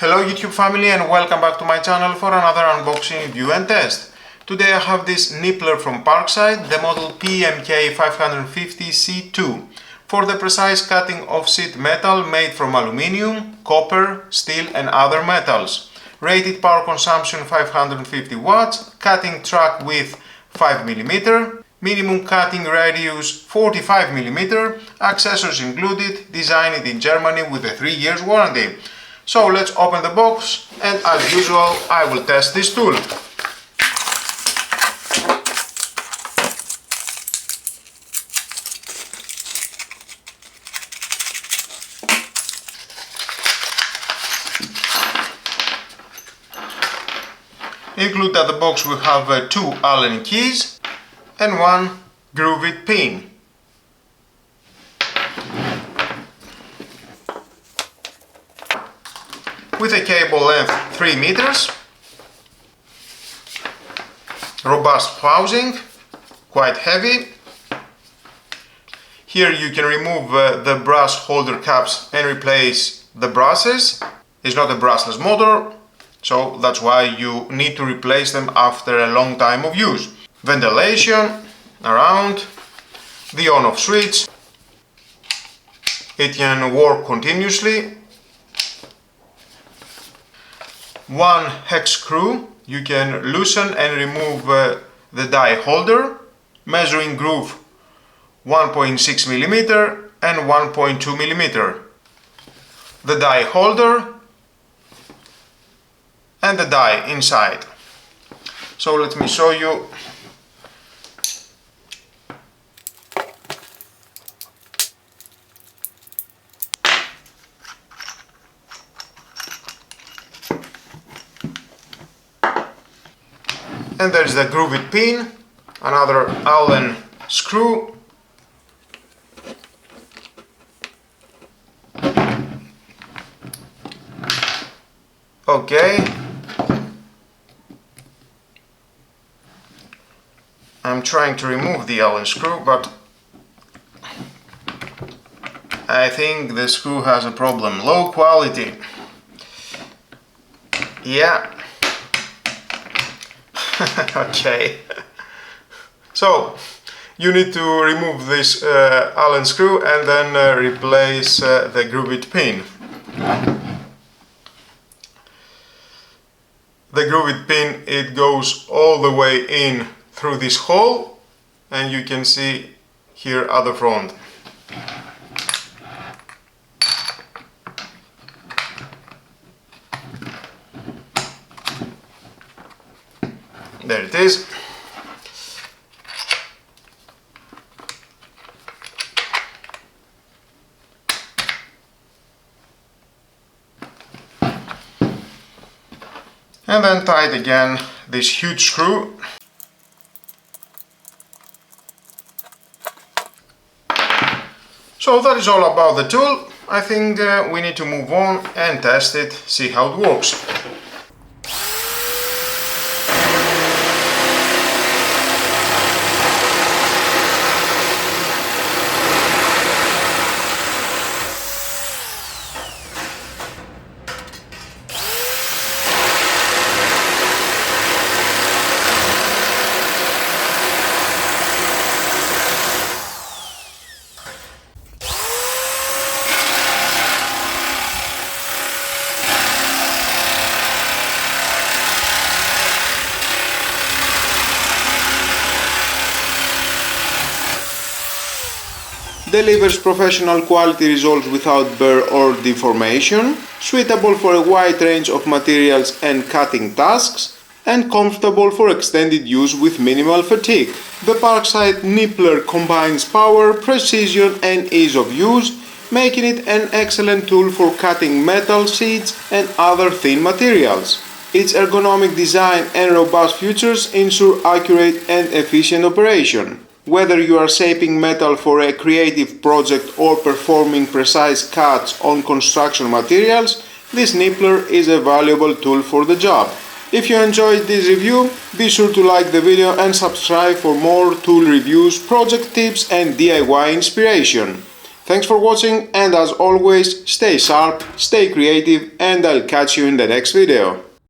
Hello YouTube family and welcome back to my channel for another unboxing, review and test. Today I have this nibbler from Parkside, the model PMK 550C2, for the precise cutting of sheet metal made from aluminium, copper, steel and other metals. Rated power consumption 550 watts, cutting track width 5mm, minimum cutting radius 45mm, accessories included, designed in Germany with a 3 years warranty. So let's open the box and as usual I will test this tool. Included at the box we have 2 Allen keys and 1 grooved pin. With a cable length 3 meters, robust housing, quite heavy. Here you can remove the brass holder caps and replace the brushes. It's not a brushless motor, so that's why you need to replace them after a long time of use. Ventilation around, the on-off switch, it can work continuously. 1 hex screw, you can loosen and remove the die holder, measuring groove 1.6mm and 1.2mm. The die holder and the die inside. So let me show you. And there is the grooved pin, another Allen screw, okay. I'm trying to remove the Allen screw, but I think the screw has a problem. Low quality. Yeah. Okay. So you need to remove this Allen screw and then replace the grooved pin. The grooved pin, it goes all the way in through this hole, and you can see here at the front. There it is. And then tight again this huge screw. So that is all about the tool. I think we need to move on and test it, see how it works. Delivers professional quality results without burr or deformation, suitable for a wide range of materials and cutting tasks, and comfortable for extended use with minimal fatigue. The Parkside Nibbler combines power, precision and ease of use, making it an excellent tool for cutting metal sheets and other thin materials. Its ergonomic design and robust features ensure accurate and efficient operation. Whether you are shaping metal for a creative project or performing precise cuts on construction materials, this nibbler is a valuable tool for the job. If you enjoyed this review, be sure to like the video and subscribe for more tool reviews, project tips and DIY inspiration. Thanks for watching, and as always, stay sharp, stay creative, and I'll catch you in the next video.